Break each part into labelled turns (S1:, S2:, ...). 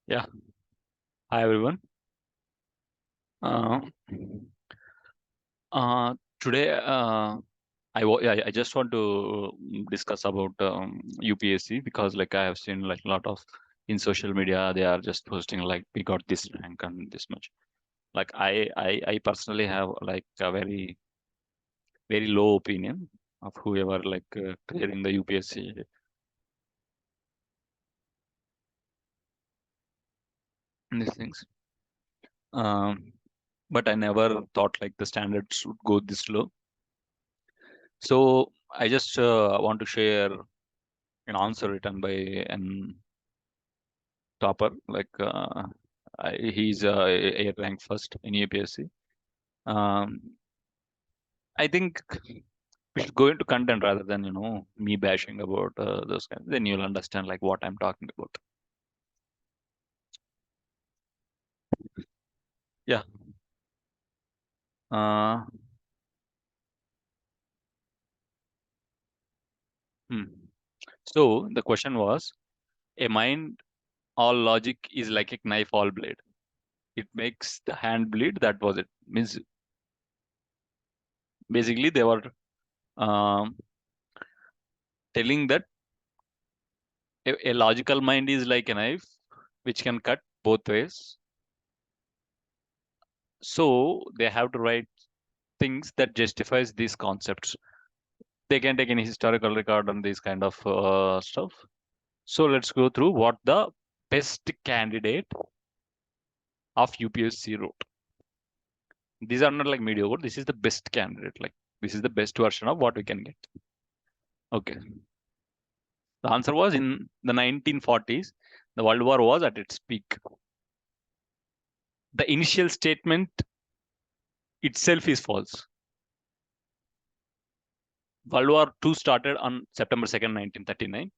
S1: Yeah. Hi everyone. Uh, Today I just want to discuss about UPSC because like I have seen like a lot of in social media they are just posting like we got this rank and this much. Like I personally have like a very low opinion of whoever like clearing the UPSC and these things. Um, but I never thought like the standards would go this low. So I just want to share an answer written by an topper. Like he's a rank first in UPSC. Um, I think we should go into content rather than me bashing about those kinds. Then you'll understand like what I'm talking about. Yeah. Uh, hmm. So the question was, a mind all logic is like a knife all blade. It makes the hand bleed. That was it. Means basically they were um, telling that a logical mind is like a knife which can cut both ways. So they have to write things that justifies these concepts. They can take any historical record on these kind of stuff. So let's go through what the best candidate of UPSC wrote. These are not like mediocre. This is the best candidate. Like this is the best version of what we can get. Okay. The answer was in the 1940s, the World War was at its peak. The initial statement itself is false. World War II started on September 2nd, 1939,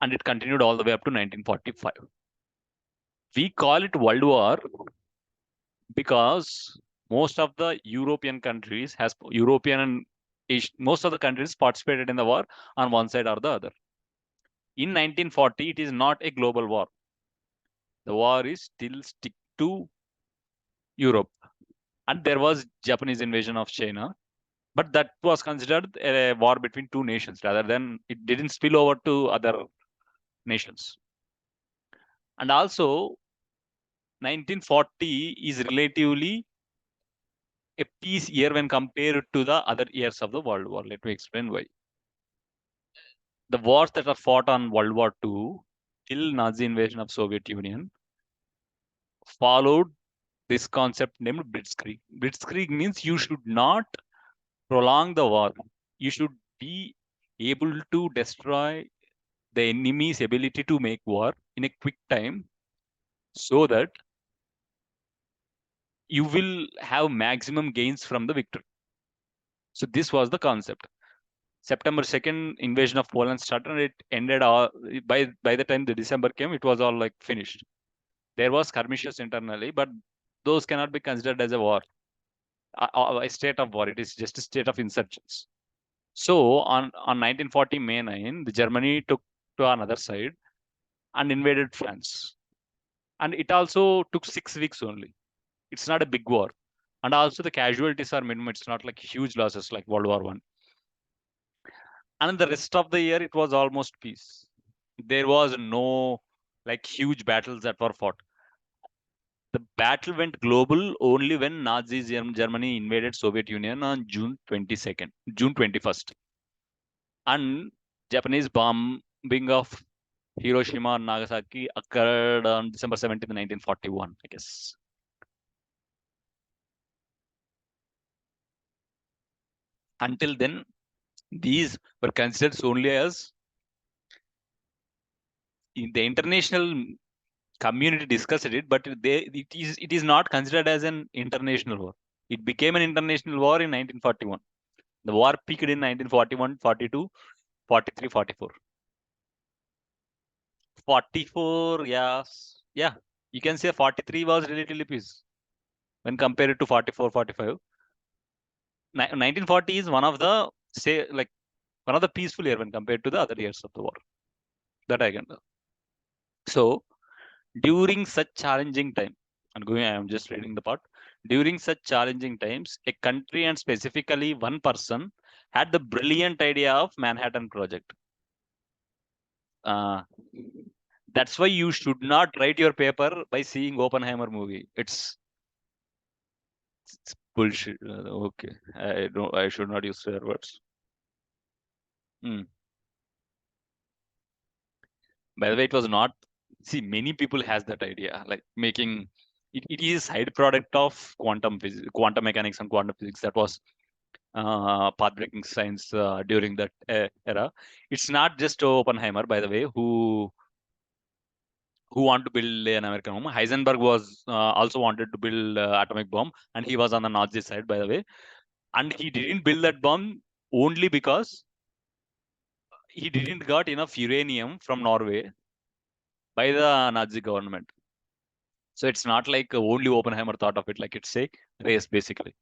S1: and it continued all the way up to 1945. We call it World War because most of the European countries has European and most of the countries participated in the war on one side or the other. In 1940, it is not a global war. The war is still stick to Europe, and there was Japanese invasion of China, but that was considered a war between two nations rather than it didn't spill over to other nations. And also 1940 is relatively a peace year when compared to the other years of the World War. Let me explain why. The wars that are fought on World War II till Nazi invasion of Soviet Union followed this concept named Blitzkrieg. Blitzkrieg means you should not prolong the war. You should be able to destroy the enemy's ability to make war in a quick time so that you will have maximum gains from the victory. So this was the concept. September 2nd invasion of Poland started and it ended all by the time the December came, it was all like finished. There was skirmishes internally, but those cannot be considered as a war, a state of war. It is just a state of insurgents. So on 1940 May 9, the Germany took to another side and invaded France. And it also took 6 weeks only. It's not a big war. And also the casualties are minimum. It's not like huge losses like World War One. And the rest of the year it was almost peace. There was no like huge battles that were fought. The battle went global only when Nazi Germany invaded Soviet Union on June 21st, and Japanese bombing of Hiroshima and Nagasaki occurred on December 17th, 1941, I guess. Until then, these were considered only as in the international community discussed it, but it is not considered as an international war. It became an international war in 1941. The war peaked in 1941, 42, 43, 44. 44, yes. Yeah. You can say 43 was relatively peace when compared to 44, 45. 1940 is one of the, say, like, one of the peaceful year when compared to the other years of the war. That I can tell. So, During such challenging time, I'm just reading the part. During such challenging times, a country and specifically one person had the brilliant idea of Manhattan Project. Uh, that's why you should not write your paper by seeing Oppenheimer movie. It's bullshit. Okay, I don't. I should not use swear words. Hmm. By the way, it was not. See, many people has that idea, like making it is side product of quantum physics, quantum mechanics, and quantum physics. That was path-breaking science during that era. It's not just Oppenheimer, by the way, who want to build an American bomb. Heisenberg was also wanted to build atomic bomb, and he was on the Nazi side, by the way. And he didn't build that bomb only because he didn't got enough uranium from Norway by the Nazi government. So it's not like only Oppenheimer thought of it. Like it's a race, basically.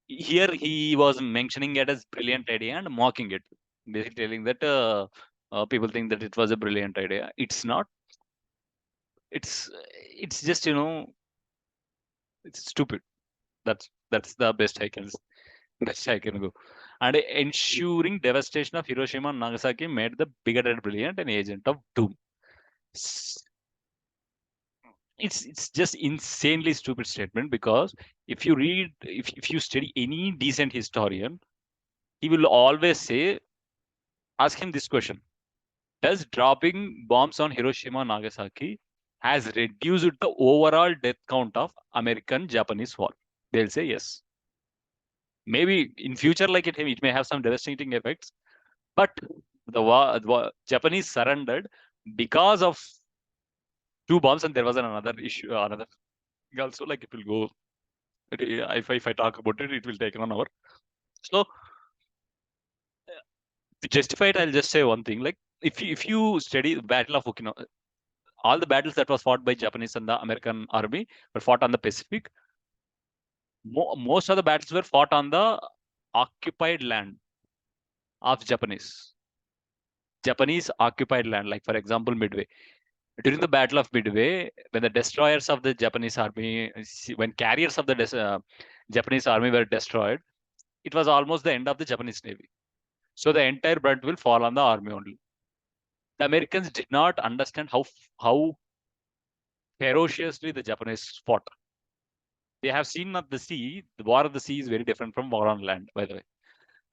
S1: Here he was mentioning it as brilliant idea and mocking it, basically telling that people think that it was a brilliant idea. It's not. It's just it's stupid. That's the best I can go. And ensuring devastation of Hiroshima and Nagasaki made the bigoted brilliant an agent of doom. S- it's just insanely stupid statement, because if you study any decent historian, he will always say, ask him this question: does dropping bombs on Hiroshima and Nagasaki has reduced the overall death count of American Japanese war? They'll say yes. Maybe in future, like it may have some devastating effects, but the Japanese surrendered because of two bombs, and there was another issue, another thing also. Like it will go. If I talk about it, it will take 1 hour. So to justify it, I'll just say one thing. Like if you study the Battle of Okinawa, all the battles that was fought by Japanese and the American army were fought on the Pacific. Most of the battles were fought on the occupied land of Japanese occupied land. Like for example, Midway. During the Battle of Midway, when the destroyers of the Japanese army, when carriers of the Japanese army were destroyed, it was almost the end of the Japanese navy. So the entire brunt will fall on the army only. The Americans did not understand how ferociously the Japanese fought. They have seen at the sea. The war of the sea is very different from war on land, by the way.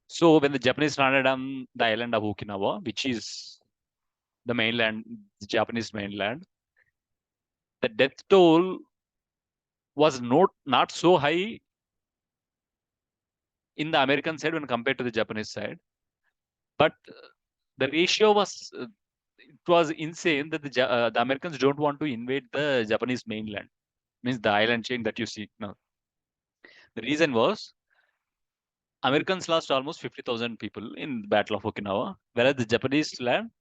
S1: So when the Japanese landed on the island of Okinawa, which is the mainland, the Japanese mainland, the death toll was not so high in the American side when compared to the Japanese side, but the ratio was it was insane that the Americans don't want to invade the Japanese mainland, means the island chain that you see now. The reason was Americans lost almost 50,000 people in the Battle of Okinawa, whereas the Japanese land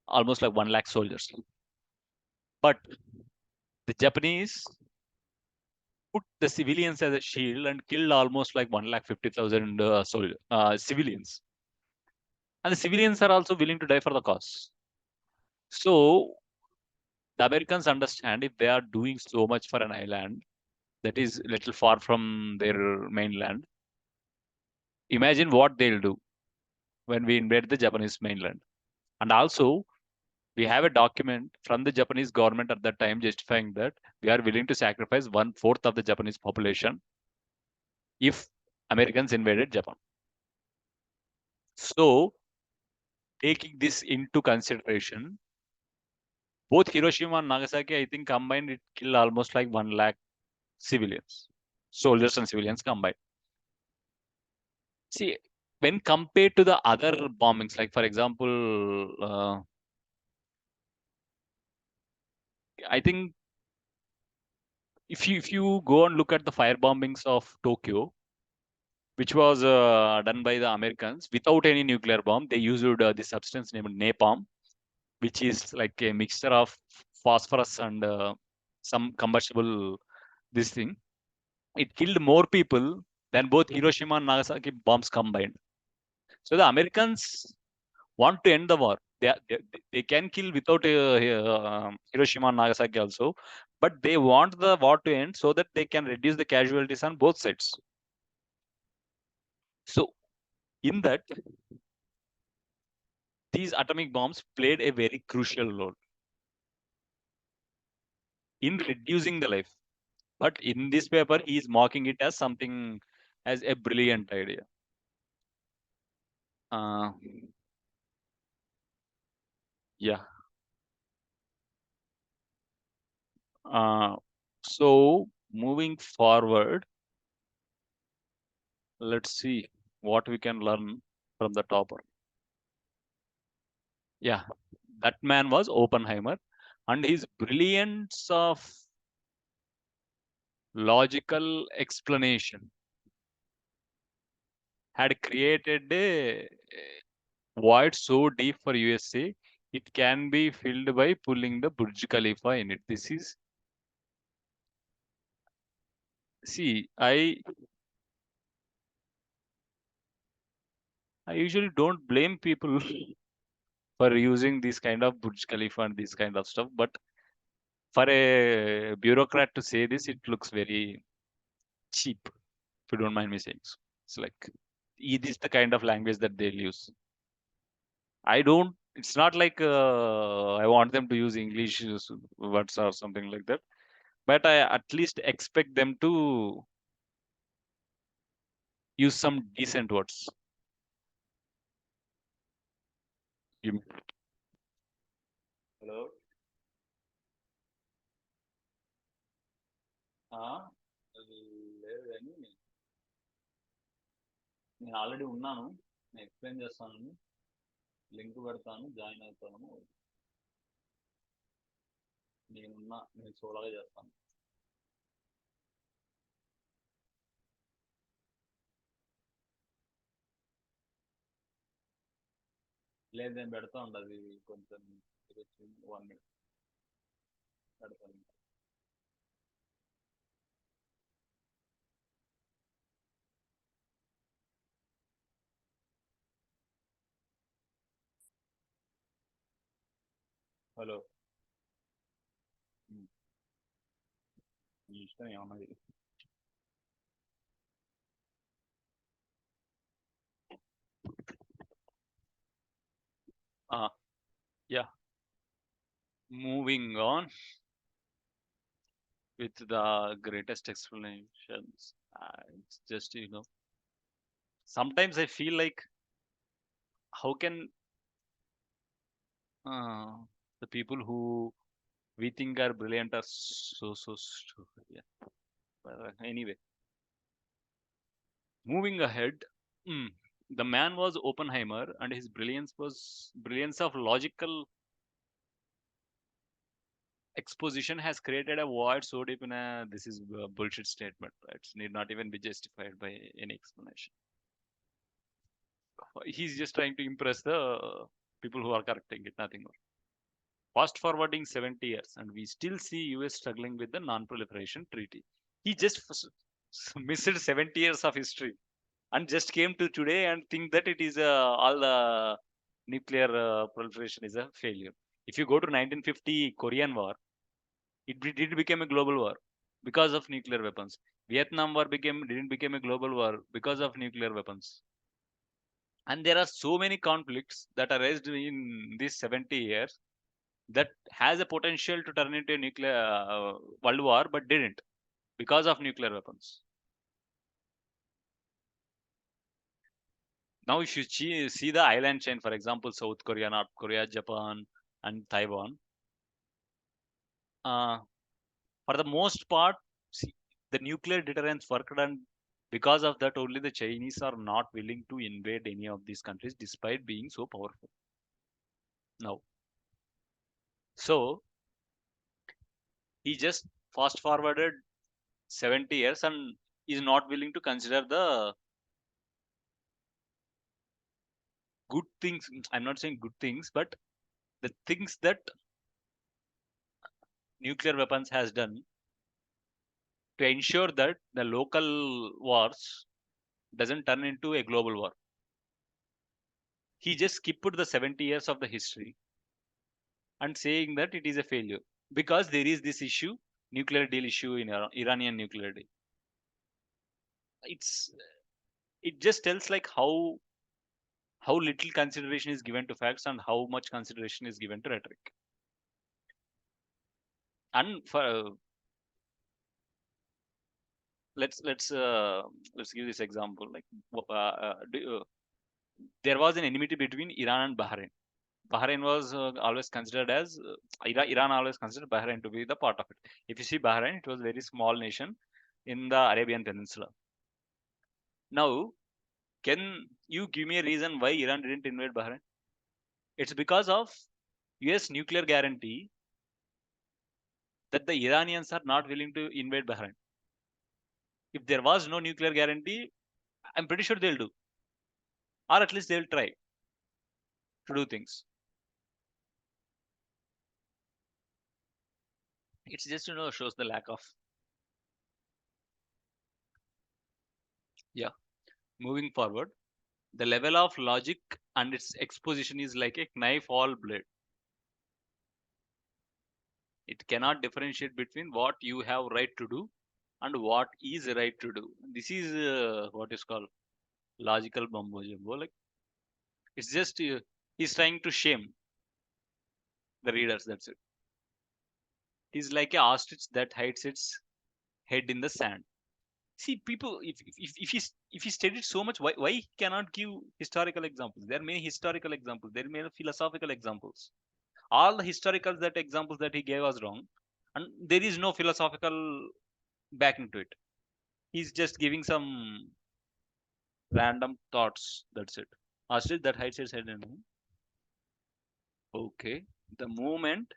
S1: almost like 1 lakh soldiers. But the Japanese put the civilians as a shield and killed almost like 1,50,000 civilians. And the civilians are also willing to die for the cause. So the Americans understand, if they are doing so much for an island that is little far from their mainland, imagine what they'll do when we invade the Japanese mainland. And also, we have a document from the Japanese government at that time justifying that we are willing to sacrifice 1/4 of the Japanese population if Americans invaded Japan. So, taking this into consideration, both Hiroshima and Nagasaki, I think combined, it killed almost like 1 lakh civilians, soldiers and civilians combined. See, when compared to the other bombings, like for example, I think if you go and look at the fire bombings of Tokyo, which was done by the Americans without any nuclear bomb, they used this substance named napalm, which is like a mixture of phosphorus and some combustible this thing. It killed more people than both Hiroshima and Nagasaki bombs combined. So the Americans want to end the war. They can kill without Hiroshima and Nagasaki also, but they want the war to end so that they can reduce the casualties on both sides. So in that, these atomic bombs played a very crucial role in reducing the life. But in this paper, he is mocking it as something, as a brilliant idea. Uh, yeah. So moving forward, let's see what we can learn from the topper. Yeah, that man was Oppenheimer, and his brilliance of logical explanation had created a void so deep for USA, it can be filled by pulling the Burj Khalifa in it. This is, see, I usually don't blame people for using this kind of Burj Khalifa and this kind of stuff, but for a bureaucrat to say this, it looks very cheap, if you don't mind me saying so. It's like, this is the kind of language that they'll use. I don't, it's not like I want them to use English words or something like that, but I at least expect them to use some decent words. You- Hello? ఆ, లేదు కానీ నేను already ఉన్నాను, నేను explain చేస్తాను, link పెడతాను, join అవుతాను, నేను సోలోగా చేస్తాను. లేదు నేను పెడతా ఉండదు కొంచెం 1 minute పెడతాను. హలో, మీ ఇష్టం ఏమన్నది. Yeah, moving on with the greatest explanations. It's just, sometimes I feel like, how can uh, the people who we think are brilliant are so stupid. Yeah. But anyway, moving ahead, mm, the man was Oppenheimer, and his brilliance was brilliance of logical exposition has created a void so deep in a this is a bullshit statement. It need not even be justified by any explanation. He's just trying to impress the people who are correcting it, nothing more. Fast forwarding 70 years, and we still see US struggling with the non-proliferation treaty. He just missed 70 years of history and just came to today and think that it is all the nuclear proliferation is a failure. If you go to 1950 Korean War, it did become a global war because of nuclear weapons. Vietnam War didn't become a global war because of nuclear weapons. And there are so many conflicts that arised in these 70 years that has a potential to turn into a nuclear world war, but didn't because of nuclear weapons. Now, if you see the island chain, for example, South Korea, North Korea, Japan, and Taiwan, uh, for the most part, see, the nuclear deterrence worked, and because of that, only the Chinese are not willing to invade any of these countries despite being so powerful. Now, so he just fast forwarded 70 years and is not willing to consider the good things. I'm not saying good things, but the things that nuclear weapons has done to ensure that the local wars doesn't turn into a global war. He just skipped the 70 years of the history and saying that it is a failure because there is this issue, nuclear deal issue in Iranian nuclear deal. It's it just tells like how little consideration is given to facts and how much consideration is given to rhetoric. And for let's give this example. Like there was an enmity between Iran and Bahrain. Bahrain was always considered as Iran always considered Bahrain to be the part of it. If you see Bahrain, it was a very small nation in the Arabian Peninsula. Now, can you give me a reason why Iran didn't invade Bahrain? It's because of US nuclear guarantee that the Iranians are not willing to invade Bahrain. If there was no nuclear guarantee, I'm pretty sure they'll do, or at least they'll try to do things. It's just shows the lack of. Yeah. Moving forward, the level of logic and its exposition is like a knife or blade. It cannot differentiate between what you have right to do and what is right to do. This is what is called logical bumbo jumbo. Like it's just he's trying to shame the readers. That's it. He's like a ostrich that hides its head in the sand. See, people, if he studied so much, why he cannot give historical examples? There are many historical examples. There are many philosophical examples. All the historical that examples that he gave was wrong, and there is no philosophical backing to it. He's just giving some random thoughts. That's it. Ostrich that hides its head in. Okay. The moment.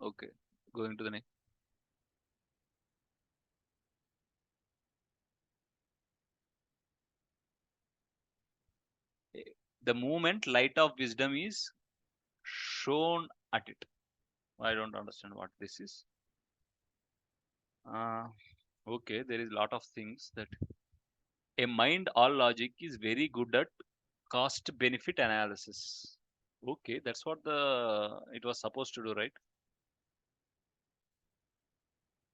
S1: Okay. Going to the next. The moment light of wisdom is shown at it. I don't understand what this is. Uh, okay, there is a lot of things that a mind or logic is very good at cost benefit analysis. Okay, that's what the it was supposed to do, right?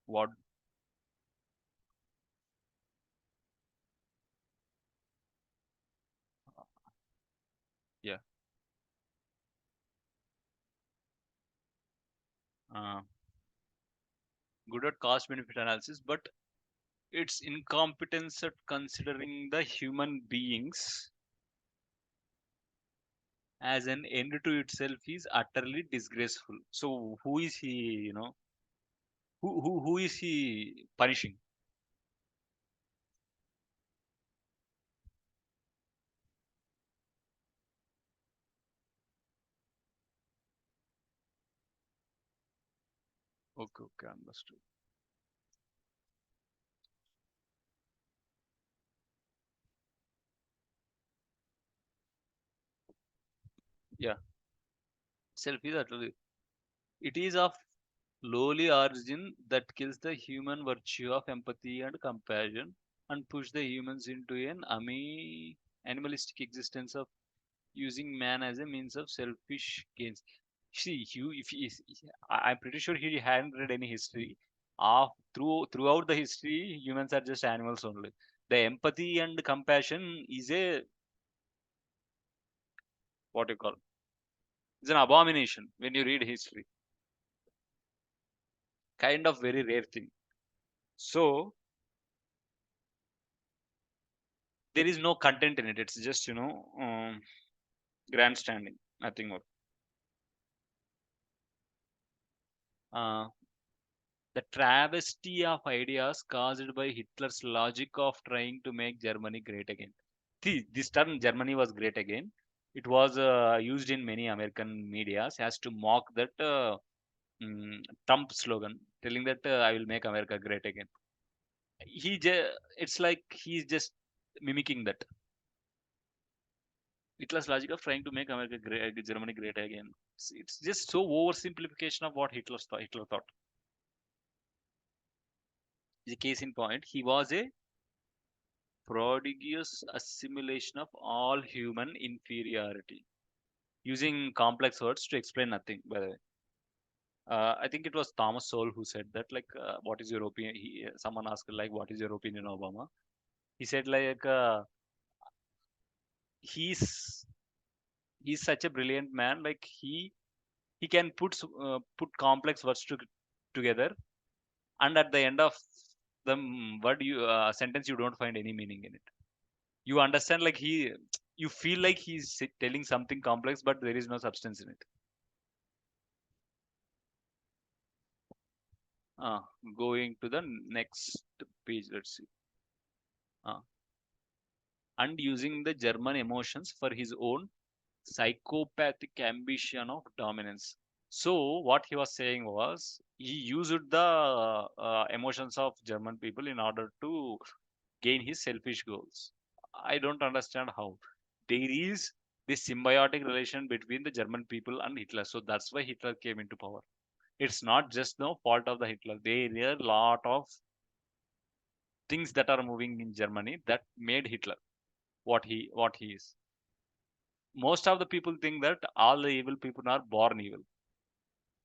S1: What? Yeah. Uh, Good at cost benefit analysis, but its incompetence at considering the human beings as an end to itself is utterly disgraceful. So who is he? Who is he punishing? Okay, okay, understood. Yeah, self is utterly. It is of lowly origin that kills the human virtue of empathy and compassion and push the humans into an animalistic existence of using man as a means of selfish gains. See, if he is, I'm pretty sure he hadn't read any history. Throughout the history, humans are just animals only. The empathy and compassion is a what you call it's an abomination when you read history. Kind of very rare thing. So there is no content in it. It's just grandstanding, nothing more. Uh, the travesty of ideas caused by Hitler's logic of trying to make Germany great again. See, this term Germany was great again. It was used in many American medias as to mock that Trump slogan, telling that I will make America great again. It's like he's just mimicking that. Hitler's logic of trying to make America great, Germany great again. It's just so oversimplification of what Hitler thought. The case in point, he was a prodigious assimilation of all human inferiority, using complex words to explain nothing, by the way. I think it was Thomas Sowell who said that, like, what is your opinion? Someone asked, like, what is your opinion on Obama? He said, like, he's he's such a brilliant man. Like, he can put complex words together, and at the end of the word you sentence, you don't find any meaning in it. You understand, like, you feel like he's telling something complex, but there is no substance in it. uh, Going to the next page, let's see. uh, and using the German emotions for his own psychopathic ambition of dominance. So what he was saying was, he used the emotions of German people in order to gain his selfish goals. I don't understand how. There is this symbiotic relation between the German people and Hitler. So that's why Hitler came into power. It's not just no fault of the Hitler. There are a lot of things that are moving in Germany that made Hitler what he is. Most of the people think that all the evil people are born evil.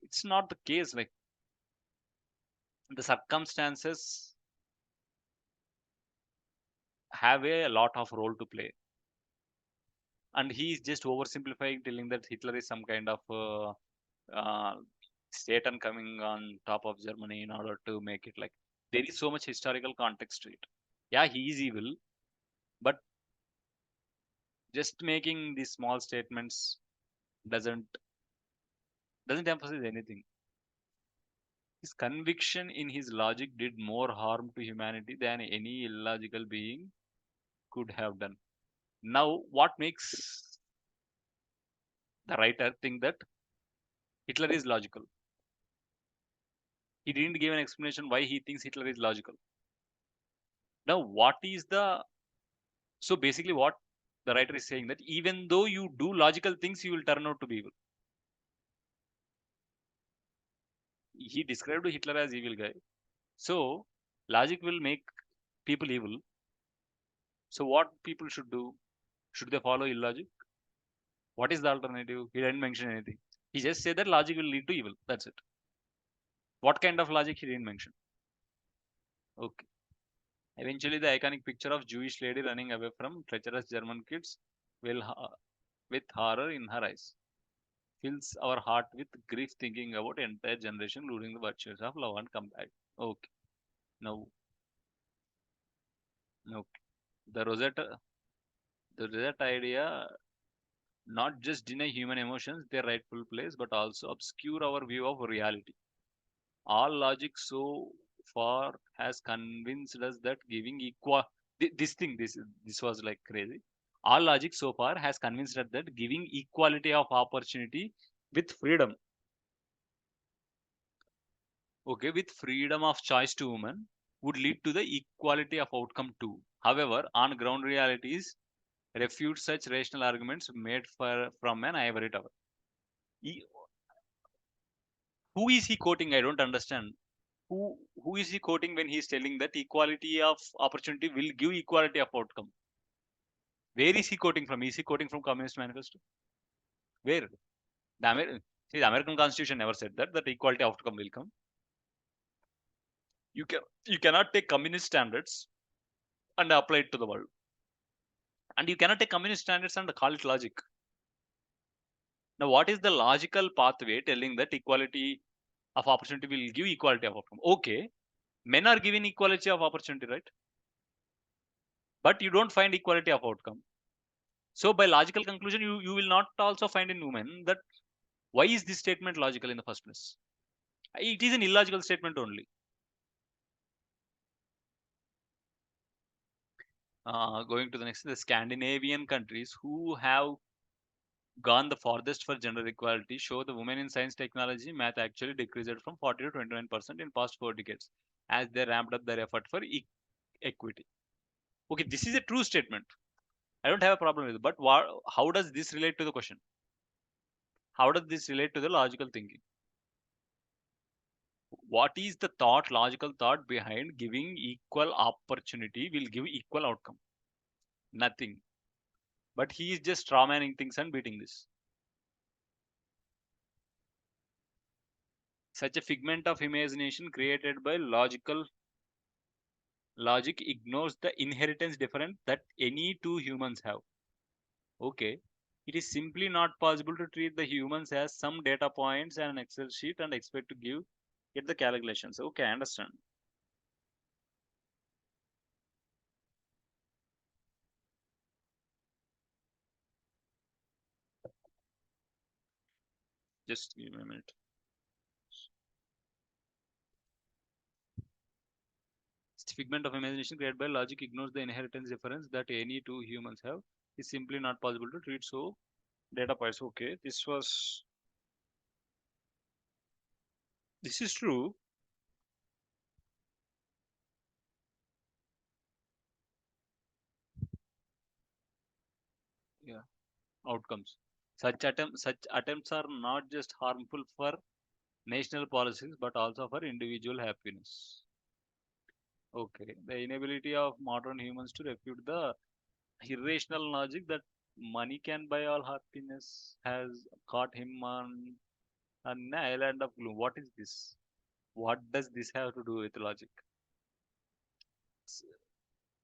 S1: It's not the case. Like, the circumstances have a lot of role to play, and he's just oversimplifying, telling that Hitler is some kind of uh, Satan coming on top of Germany in order to make it. Like, there is so much historical context to it. Yeah, he is evil, but just making these small statements doesn't doesn't emphasize anything. His conviction in his logic did more harm to humanity than any illogical being could have done. Now, what makes the writer think that Hitler is logical? He didn't give an explanation why he thinks Hitler is logical. Now, what is the so basically what the writer is saying, that even though you do logical things, you will turn out to be evil. He described Hitler as evil guy. So logic will make people evil. So what people should do? Should they follow illogic? What is the alternative? He didn't mention anything. He just said that logic will lead to evil. That's it. What kind of logic, he didn't mention. Okay. Eventually, the iconic picture of Jewish lady running away from treacherous German kids will with horror in her eyes fills our heart with grief, thinking about entire generation losing the virtues of love and compassion. Okay. Now, okay. The Rosetta, the Rosetta idea not just deny human emotions their rightful place, but also obscure our view of reality. All logic so far has convinced us that giving equal this thing this was like crazy. All logic so far has convinced us that giving equality of opportunity with freedom, okay, with freedom of choice to women, would lead to the equality of outcome too. However, on ground realities refute such rational arguments made from an ivory tower. He, who is he quoting? I don't understand. Who is he quoting when he's telling that equality of opportunity will give equality of outcome? Where is he quoting from? Is he quoting from Communist Manifesto? Where? See, the American Constitution never said that equality of outcome will come. You cannot take communist standards and apply it to the world, and you cannot take communist standards and call it logic. Now, what is the logical pathway telling that equality of opportunity will give equality of outcome? Okay, men are given equality of opportunity, right? But you don't find equality of outcome. So by logical conclusion, you will not also find in women that why is this statement logical in the first place? It is an illogical statement only. Going to the next, the Scandinavian countries who have gone the farthest for gender equality show the women in science, technology, math actually decreased from 40 to 29% in past 4 decades as they ramped up their effort for equity. Okay, this is a true statement. I don't have a problem with it. But how does this relate to the question? How does this relate to the logical thinking? What is the logical thought behind giving equal opportunity will give equal outcome? Nothing. But he is just strawmanning things and beating this. Such a figment of imagination created by logic ignores the inheritance difference that any two humans have. Okay. It is simply not possible to treat the humans as some data points and an Excel sheet and expect to get the calculations. Okay, I understand. Just give me a minute. This figment of imagination created by logic ignores the inheritance difference that any two humans have. It's simply not possible to treat so data points. Okay, this is true. Yeah. Outcomes. Such attempts are not just harmful for national policies but also for individual happiness. Okay. The inability of modern humans to refute the irrational logic that money can buy all happiness has caught him on an island of gloom. What is this? What does this have to do with logic? It's-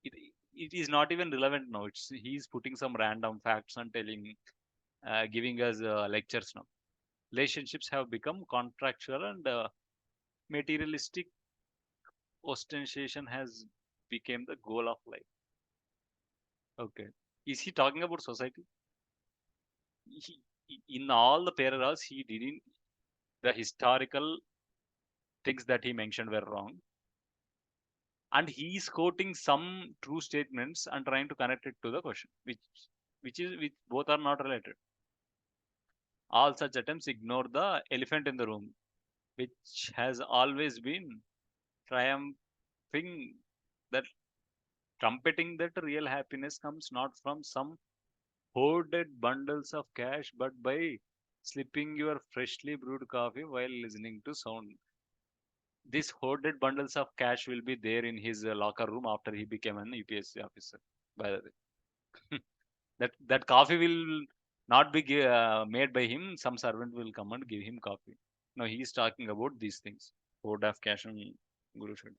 S1: It, it is not even relevant now. He's putting some random facts and giving us lectures now. Relationships have become contractual and materialistic ostentation has become the goal of life. Okay. Is he talking about society? In all the paragraphs, he didn't, the historical things that he mentioned were wrong. And he is quoting some true statements and trying to connect it to the question, which both are not related. All such attempts ignore the elephant in the room, which has always been triumphing that trumpeting that real happiness comes not from some hoarded bundles of cash, but by slipping your freshly brewed coffee while listening to sound. These hoarded bundles of cash will be there in his locker room after he became an UPSC officer. By the way, that coffee will not be made by him. Some servant will come and give him coffee. No, he is talking about these things. Hoard of cash and Guru Shad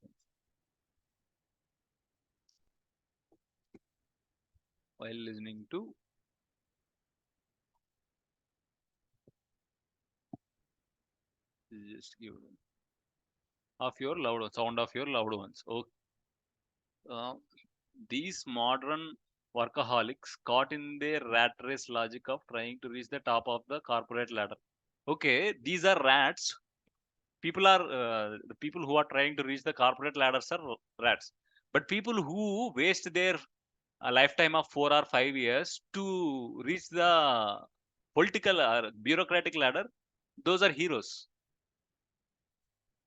S1: while listening to just give of your loved ones, sound of your loved ones. Okay. Uh, these modern workaholics caught in their rat race logic of trying to reach the top of the corporate ladder. Okay, these are rats. The people who are trying to reach the corporate ladders are rats. But people who waste their lifetime of 4 or 5 years to reach the political or bureaucratic ladder, those are heroes.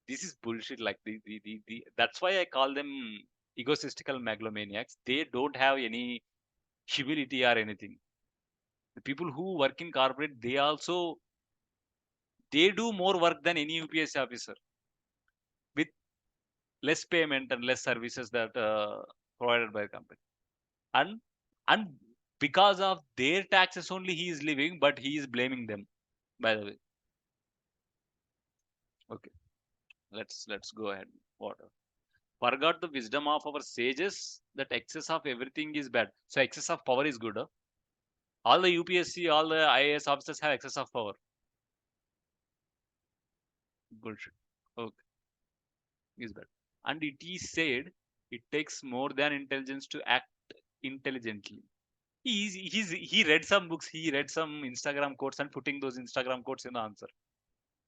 S1: This is bullshit. Like that's why I call them egotistical megalomaniacs. They don't have any humility or anything. The people who work in corporate, they do more work than any UPSC officer with less payment and less services that provided by the company. And and because of their taxes only he is living, but he is blaming them. By the way, okay, let's go ahead. What? Forgot the wisdom of our sages that excess of everything is bad. So excess of power is good. Huh? All the UPSC, all the IAS officers have excess of power. Bullshit. Okay, is bad. And it is said it takes more than intelligence to act intelligently. He read some books, he read some Instagram quotes and putting those Instagram quotes in the answer.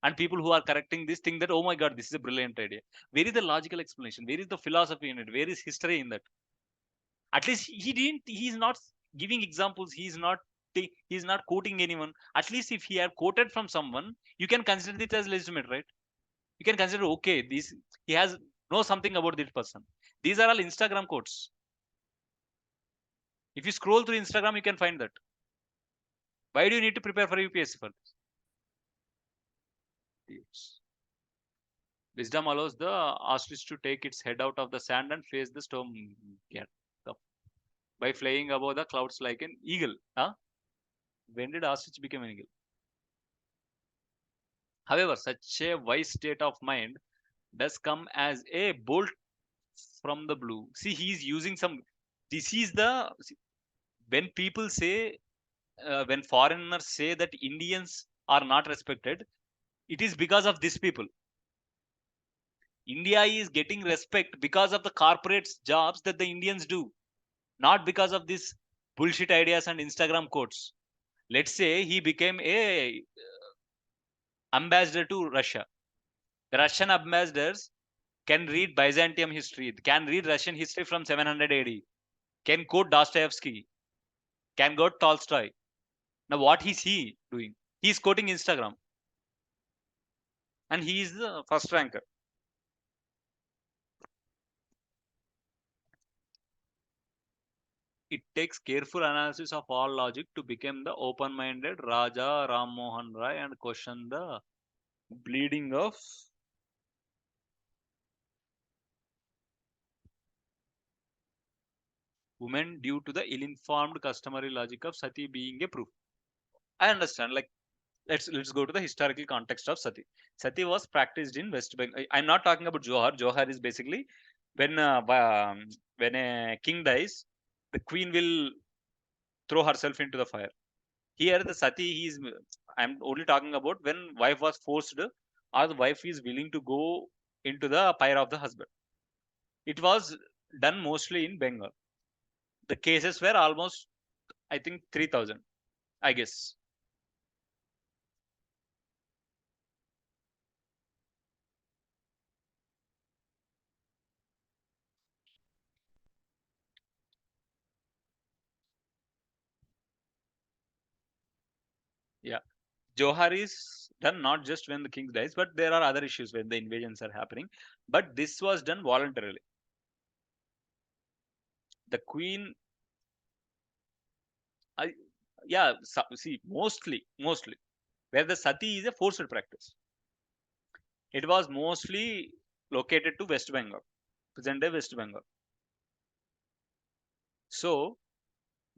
S1: And people who are correcting this think that, oh my god, this is a brilliant idea. Where is the logical explanation? Where is the philosophy in it? Where is history in that? At least he's not giving examples. He's not quoting anyone. At least if he had quoted from someone, you can consider it as legitimate, right? You can consider, okay, this he has know something about this person. These are all Instagram quotes. If you scroll through Instagram, you can find that. Why do you need to prepare for UPSC for this? Yes. Wisdom allows the ostrich to take its head out of the sand and face the storm. Get up. by flying above the clouds like an eagle. Huh? When did ostrich become an eagle? However, such a wise state of mind does come as a bolt from the blue. See, he's using some. This is the when people say when foreigners say that Indians are not respected, it is because of these people. India is getting respect because of the corporate jobs that the Indians do, not because of these bullshit ideas and Instagram quotes. Let's say he became a ambassador to Russia. The Russian ambassadors can read Byzantium history, can read Russian history from 700 AD, can quote Dostoevsky, can quote Tolstoy. Now, what is he doing? He's quoting Instagram, and he is the first ranker. It takes careful analysis of all logic to become the open-minded Raja Ram Mohan Rai and question the bleeding of women due to the ill-informed customary logic of sati being a proof. I understand. Like let's go to the historical context of sati. Sati was practiced in West Bengal. I'm not talking about Johar. Johar is basically when when a king dies, the queen will throw herself into the fire. Here, the sati, I'm only talking about when wife was forced or the wife is willing to go into the pyre of the husband. It was done mostly in Bengal. The cases were almost, I think, 3,000, I guess. Yeah. Johar is done not just when the king dies, but there are other issues when the invasions are happening. But this was done voluntarily. The queen, I, yeah, see, mostly, where the sati is a forced practice. It was mostly located to West Bengal, present day West Bengal. So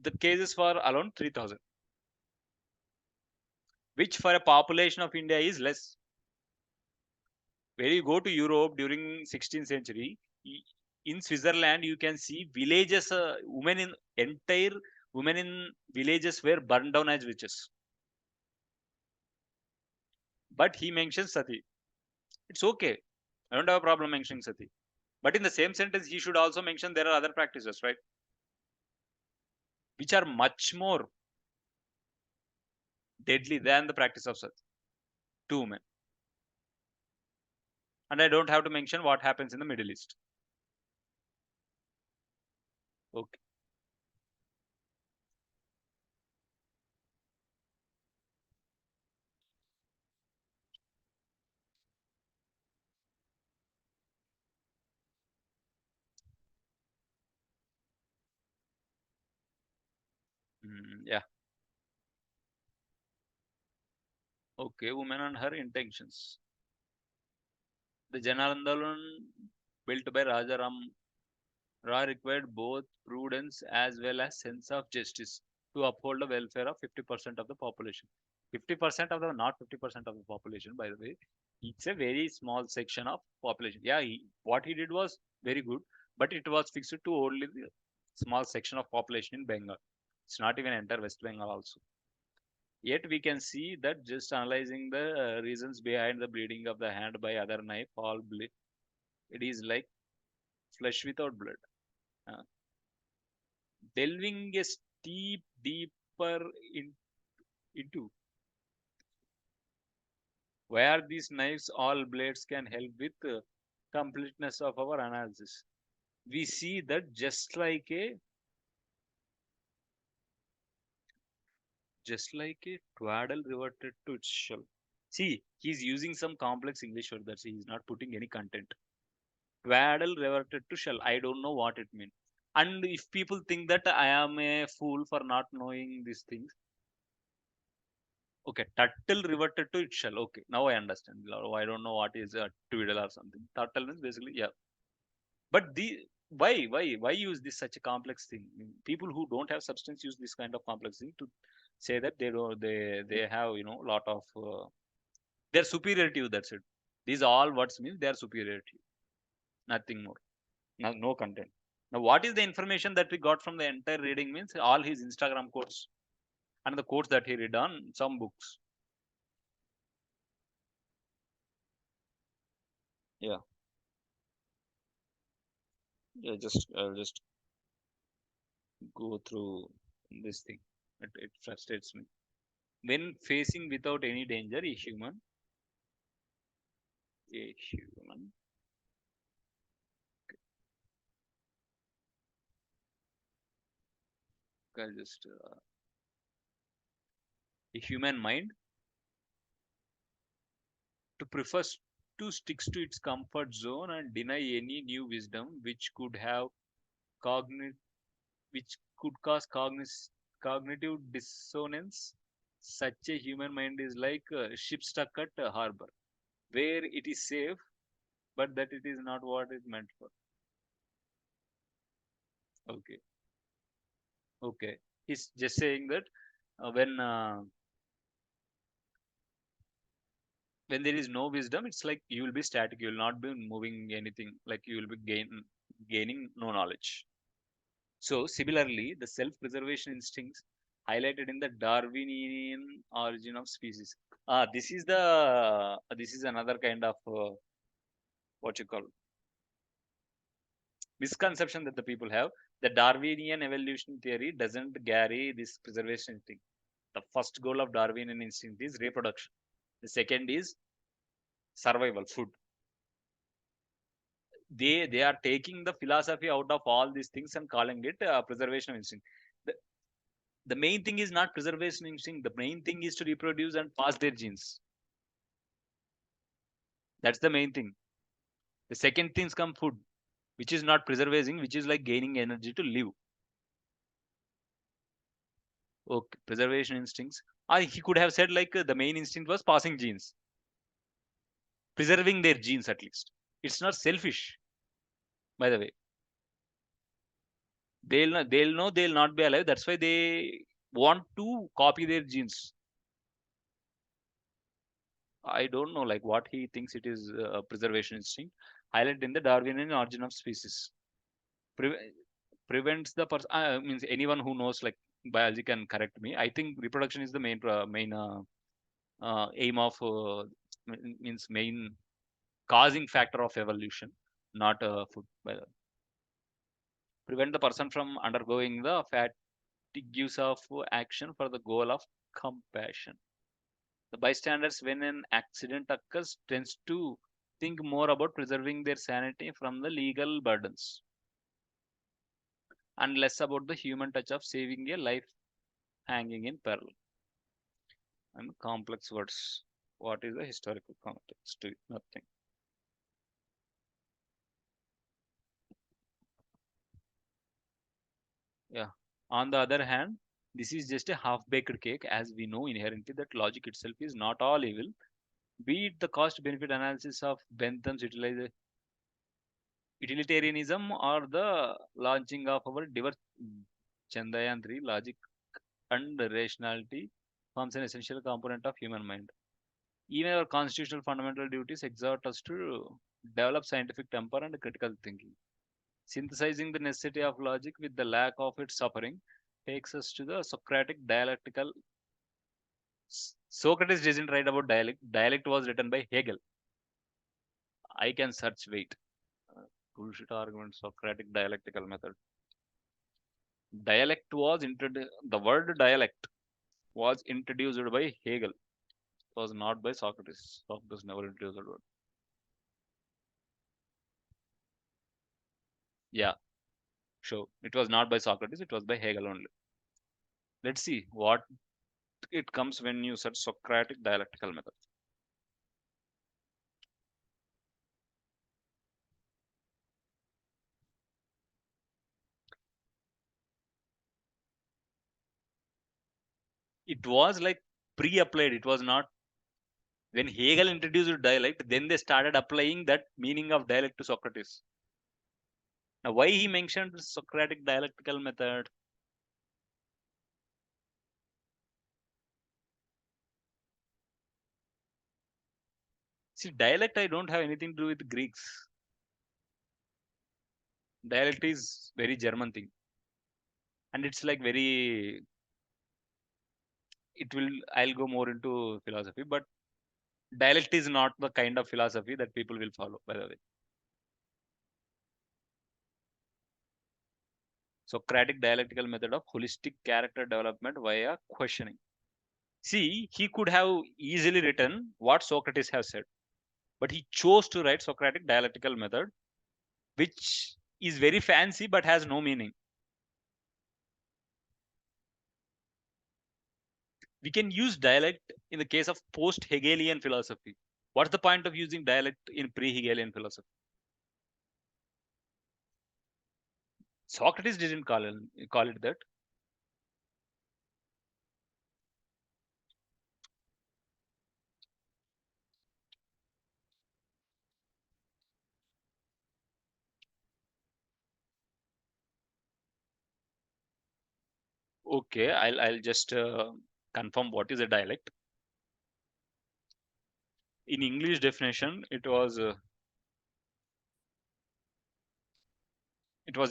S1: the cases were around 3,000, which for a population of India is less. When you go to Europe during 16th century, in Switzerland, you can see villages, entire women in villages were burned down as witches. But he mentions sati. It's okay. I don't have a problem mentioning sati. But in the same sentence, he should also mention there are other practices, right? Which are much more deadly than the practice of sati to women. And I don't have to mention what happens in the Middle East. Okay. Yeah. Okay. Women and her intentions. The Jan Andolan built by Raja Ram Rai required both prudence as well as sense of justice to uphold the welfare of 50% of the population. 50% of the, not 50% of the population, by the way. It's a very small section of population. Yeah, what he did was very good, but it was fixed to only the small section of population in Bengal. It's not even enter West Bengal also. Yet we can see that just analyzing the reasons behind the bleeding of the hand by other knife, all bleed. It is like flesh without blood. Uh, Delving a deeper into where these knives, all blades can help with completeness of our analysis. We see that just like a twaddle reverted to its shell. See, he's using some complex English word that he's not putting any content. Twaddle reverted to shell. I don't know what it means. And if people think that I am a fool for not knowing these things, okay, turtle reverted to its shell. Okay, now I understand. I don't know what is a twiddle or something. Turtle means basically, yeah. But Why use this such a complex thing? People who don't have substance use this kind of complex thing to say that they have lot of they're superior to you. That's it. These all words mean they are superior to you, nothing more. No content. Now what is the information that we got from the entire reading? Means all his Instagram quotes and the quotes that he read on some books. Yeah. I'll just go through this thing. It frustrates me. When facing without any danger, a human, I'll just a human mind to prefers to sticks to its comfort zone and deny any new wisdom cogni- which could cause cognitive dissonance. Such a human mind is like a ship stuck at a harbor, where it is safe, but that it is not what it's meant for. Okay, okay. He's just saying that when there is no wisdom, it's like you will be static. You will not be moving anything. Like you will be gaining no knowledge. So similarly, the self-preservation instincts highlighted in the Darwinian origin of species. This is another kind of what you call misconception that the people have. The Darwinian evolution theory doesn't carry this preservation instinct. The first goal of Darwinian instinct is reproduction. The second is survival, food. They are taking the philosophy out of all these things and calling it preservation instinct. The, the main thing is not preservation instinct. The main thing is to reproduce and pass their genes. That's the main thing. The second things come food, which is not preserving, which is like gaining energy to live. Okay, preservation instincts. He could have said like the main instinct was passing genes, preserving their genes at least. It's not selfish, by the way. They'll know they'll not be alive. That's why they want to copy their genes. I don't know like what he thinks it is preservation instinct. Highlighted in the Darwinian origin of species. Pre- Prevents the person means anyone who knows like biology can correct me. I think reproduction is the main aim of means main causing factor of evolution, not food. Prevent the person from undergoing the fatigues of action for the goal of compassion. The bystanders, when an accident occurs, tends to think more about preserving their sanity from the legal burdens and less about the human touch of saving a life hanging in peril. And complex words. What is the historical context to it? Nothing. Yeah. On the other hand, this is just a half-baked cake, as we know inherently that logic itself is not all evil. Be it the cost-benefit analysis of Bentham's utilitarianism or the launching of our diverse Chandrayaan 3, logic and rationality forms an essential component of human mind. Even our constitutional fundamental duties exhort us to develop scientific temper and critical thinking. Synthesizing the necessity of logic with the lack of its suffering takes us to the Socratic dialectical. Socrates didn't write about dialect. Dialect was written by Hegel. I can search. Wait. Bullshit argument. Socratic dialectical method. Dialect was introduced. The word dialect was introduced by Hegel. It was not by Socrates. Socrates never introduced the word. Yeah, sure. It was not by Socrates. It was by Hegel only. Let's see what it comes when you search Socratic dialectical method. It was like pre-applied. It was not when Hegel introduced dialect. Then they started applying that meaning of dialect to Socrates. Now, why he mentioned the Socratic dialectical method? See, dialect, I don't have anything to do with Greeks. Dialect is very German thing, and it's like very. It will. I'll go more into philosophy, but dialect is not the kind of philosophy that people will follow. By the way, Socratic dialectical method of holistic character development via questioning. See, he could have easily written what Socrates has said, but he chose to write Socratic dialectical method, which is very fancy but has no meaning. We can use dialect in the case of post-Hegelian philosophy. What's the point of using dialect in pre-Hegelian philosophy? Socrates didn't call it that. Okay, I'll just confirm what is a dialect. In English definition, it was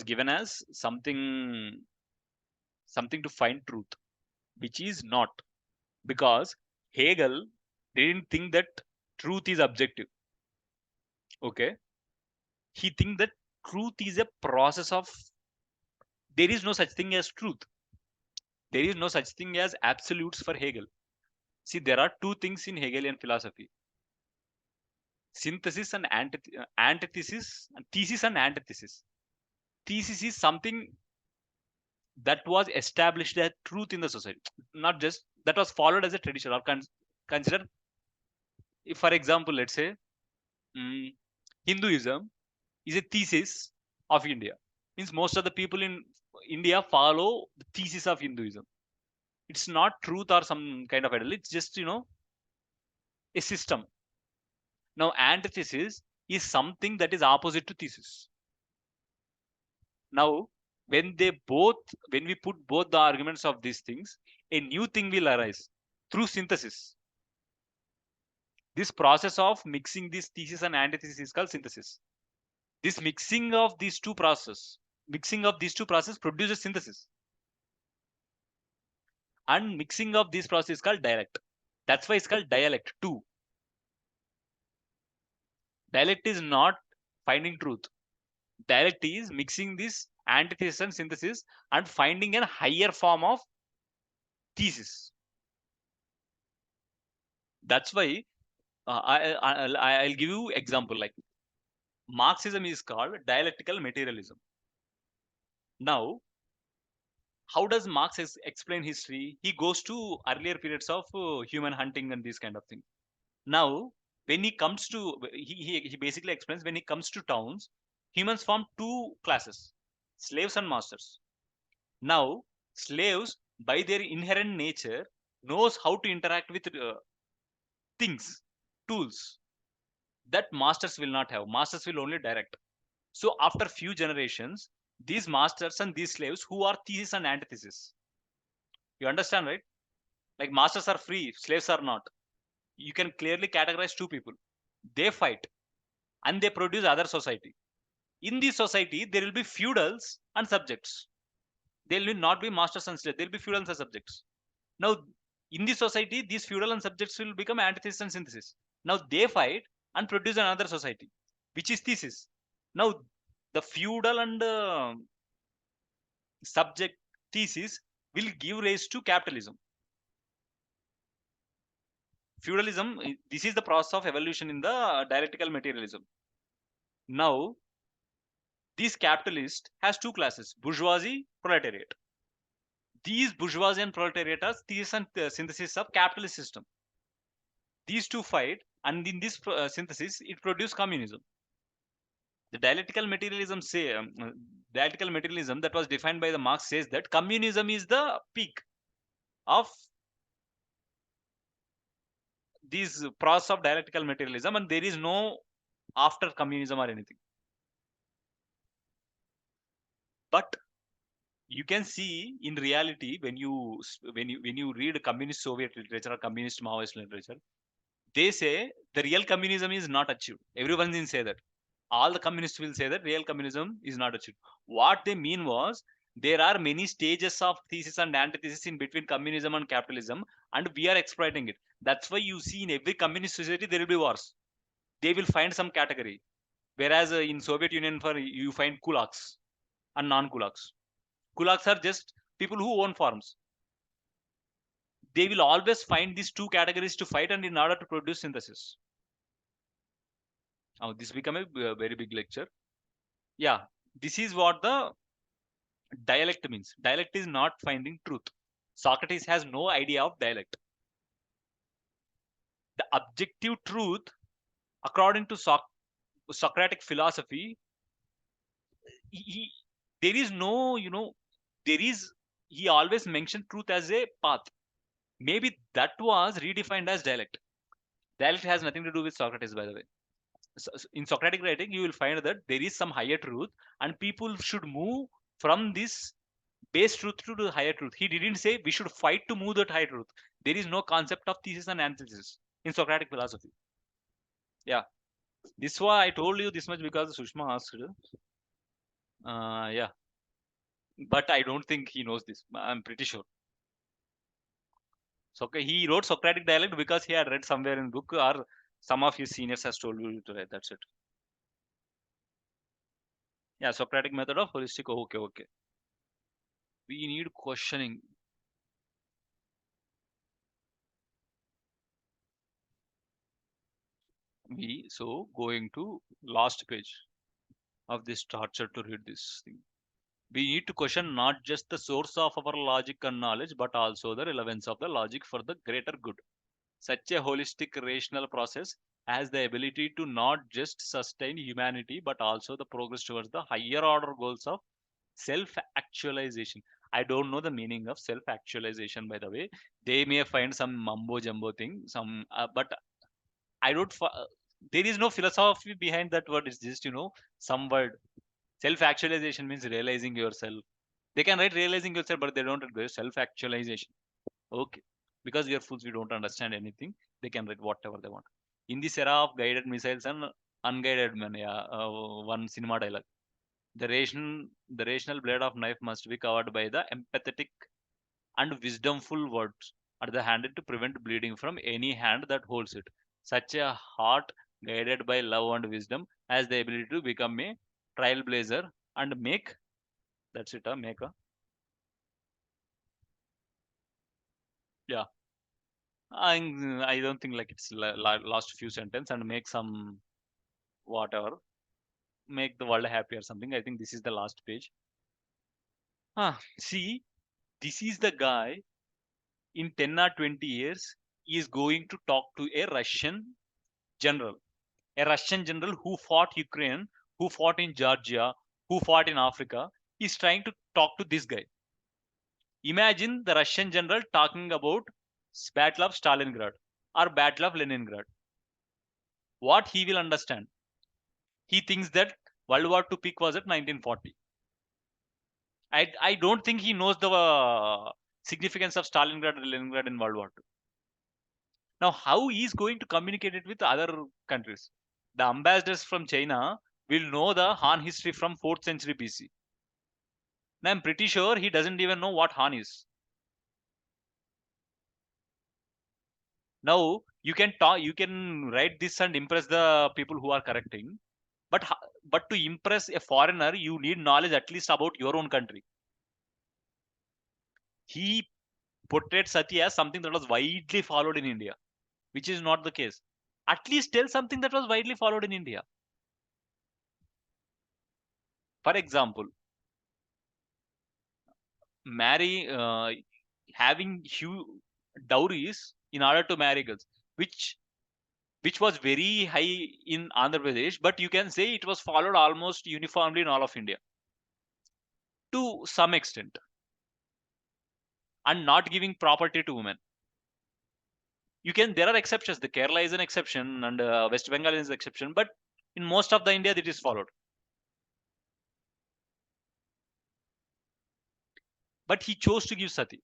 S1: given as something to find truth, which is not, because Hegel didn't think that truth is objective. Okay, he think that truth is a process of. There is no such thing as truth. There is no such thing as absolutes for Hegel. See, there are two things in Hegelian philosophy: synthesis and antithesis, and thesis and antithesis. Thesis is something that was established as truth in the society, not just that was followed as a tradition or consider. If, for example, let's say mm, Hinduism is a thesis of India. Means most of the people in India follow the thesis of Hinduism. It's not truth or some kind of ideal. It's just a system. Now, antithesis is something that is opposite to thesis. Now, when we put both the arguments of these things, a new thing will arise through synthesis. This process of mixing this thesis and antithesis is called synthesis. This mixing of these two processes produces synthesis, and mixing of these processes is called dialect. That's why it's called dialect too. Dialect is not finding truth. Dialect is mixing this antithesis and synthesis and finding a higher form of thesis. That's why I'll give you example, like Marxism is called dialectical materialism. Now, how does Marx explain history? He goes to earlier periods of human hunting and these kind of things. Now, when he comes to, he basically explains when he comes to towns, humans form two classes: slaves and masters. Now, slaves, by their inherent nature, knows how to interact with things, tools that masters will not have. Masters will only direct. So, after few generations, these masters and these slaves, who are thesis and antithesis, you understand, right? Like masters are free, slaves are not. You can clearly categorize two people. They fight and they produce other society. In this society, there will be feudals and subjects. There will not be masters and slaves. There will be feudals and subjects. Now, in this society, these feudal and subjects will become antithesis and synthesis. Now, they fight and produce another society, which is thesis. Now, the feudal and subject thesis will give rise to capitalism. Feudalism, this is the process of evolution in the dialectical materialism. Now, this capitalist has two classes: bourgeoisie, proletariat. These bourgeoisie and proletariat are thesis and synthesis of capitalist system. These two fight, and in this synthesis, it produces communism. The dialectical materialism that was defined by the Marx says that communism is the peak of this process of dialectical materialism, and there is no after communism or anything. But you can see in reality when you read communist Soviet literature or communist Maoist literature, they say the real communism is not achieved. Everyone will say that. All the communists will say that real communism is not achieved. What they mean was there are many stages of thesis and antithesis in between communism and capitalism, and we are exploiting it. That's why you see in every communist society there will be wars. They will find some category. Whereas in Soviet Union, for you find kulaks and non-kulaks. Kulaks are just people who own farms. They will always find these two categories to fight, and in order to produce synthesis. Now this become a very big lecture. Yeah, this is what the dialect means. Dialect is not finding truth. Socrates has no idea of dialect. The objective truth, according to Socratic philosophy, he there is no, there is, he always mentioned truth as a path. Maybe that was redefined as dialect. Dialect has nothing to do with Socrates, by the way. In Socratic writing, you will find that there is some higher truth, and people should move from this base truth to the higher truth. He didn't say we should fight to move that higher truth. There is no concept of thesis and antithesis in Socratic philosophy. Yeah, this why I told you this much, because Sushma asked. Yeah, but I don't think he knows this. I'm pretty sure. So okay, he wrote Socratic dialect because he had read somewhere in book, or some of his seniors has told you to write. That's it. Yeah, Socratic method of holistic. Okay, okay. We need questioning. So going to last page of this torture to read this thing. We need to question not just the source of our logic and knowledge, but also the relevance of the logic for the greater good. Such a holistic rational process has the ability to not just sustain humanity, but also the progress towards the higher order goals of self actualization. I don't know the meaning of self actualization, by the way. They may find some mumbo jumbo thing, but I don't. There is no philosophy behind that word. It's just, some word. Self actualization means realizing yourself. They can write realizing yourself, but they don't write self actualization. Okay. Because we are fools, we don't understand anything. They can write whatever they want. In this era of guided missiles and unguided men, yeah, one cinema dialogue. The rational blade of knife must be covered by the empathetic and wisdomful words at the handle to prevent bleeding from any hand that holds it. Such a heart guided by love and wisdom has the ability to become a trailblazer and make, that's it, make a, yeah. I don't think like it's last few sentence and make some whatever, make the world happy or something. I think this is the last page. See, this is the guy in 10 or 20 years is going to talk to a Russian general. A Russian general who fought Ukraine, who fought in Georgia, who fought in Africa, is trying to talk to this guy. Imagine the Russian general talking about Battle of Stalingrad or Battle of Leningrad. What he will understand? He thinks that World War II peak was at 1940. I don't think he knows the significance of Stalingrad and Leningrad in World War II. Now, how he is going to communicate it with other countries? The ambassadors from China will know the Han history from 4th century BC. Now, I'm pretty sure he doesn't even know what Han is. Now, you can talk, you can write this and impress the people who are correcting, but but to impress a foreigner, you need knowledge at least about your own country. He portrayed Sati as something that was widely followed in India, which is not the case. At least tell something that was widely followed in India. For example, marry having huge dowries in order to marry girls, which was very high in Andhra Pradesh, but you can say it was followed almost uniformly in all of India to some extent, and not giving property to women. You can, there are exceptions. The Kerala is an exception, and West Bengal is an exception, but in most of the India, it is followed. but he chose to give sati.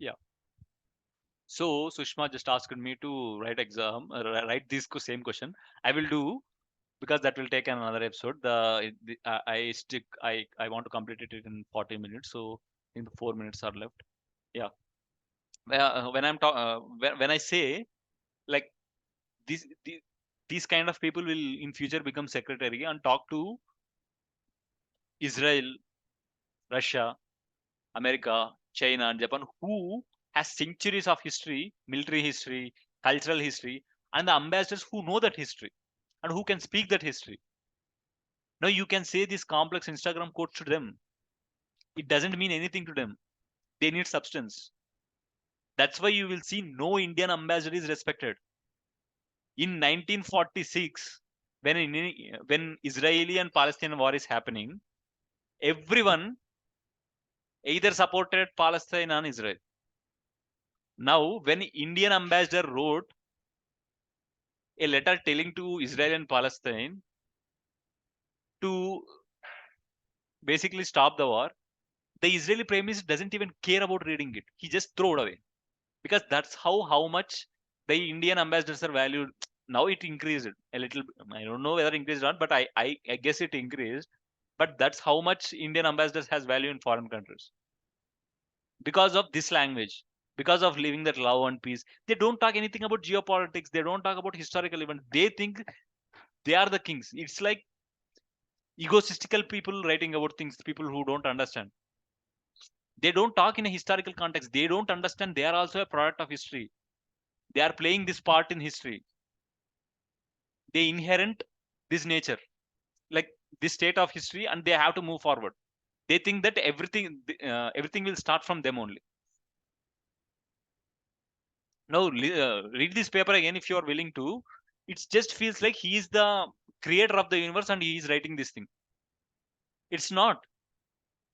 S1: Yeah. So Sushma just asked me to write this same question. I will do, because that will take another episode. I want to complete it in 40 minutes. So in the 4 minutes are left. Yeah. When I say, like, these the, these kind of people will in future become secretary and talk to Israel, Russia, America, China, and Japan, who has centuries of history, military history, cultural history, and the ambassadors who know that history and who can speak that history. Now you can say these complex Instagram quotes to them. It doesn't mean anything to them. They need substance. That's why you will see no Indian ambassador is respected. In 1946, when Israeli and Palestinian war is happening, everyone either supported Palestine and Israel. Now, when Indian ambassador wrote a letter telling to Israel and Palestine to basically stop the war, the Israeli prime minister doesn't even care about reading it. He just throw it away, because that's how much the Indian ambassadors are valued. Now it increased a little. I don't know whether increased or not, but I guess it increased. But that's how much Indian ambassadors has value in foreign countries, because of this language, because of living that love and peace. They don't talk anything about geopolitics. They don't talk about historical events. They think they are the kings. It's like egotistical people writing about things, people who don't understand. They don't talk in a historical context. They don't understand they are also a product of history. They are playing this part in history. They inherent this nature, like this state of history, and they have to move forward. They think that everything will start from them only. Now read this paper again if you are willing to. It just feels like he is the creator of the universe and he is writing this thing. It's not.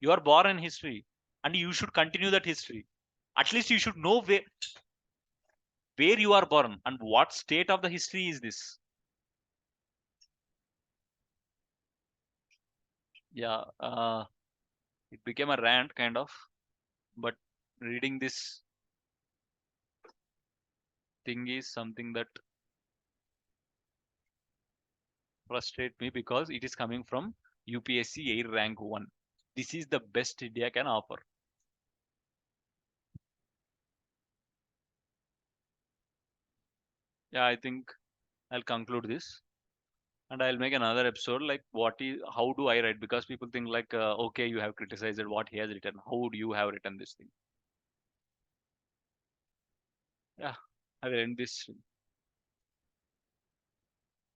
S1: You are born in history and you should continue that history. At least you should know where you are born and what state of the history is this. Yeah, it became a rant kind of, but reading this thing is something that frustrates me, because it is coming from UPSC Air Rank 1. This is the best India can offer. Yeah, I think I'll conclude this and I'll make another episode, like how do I write, because people think like, okay, you have criticized what he has written. How do you have written this thing? Yeah, I will end this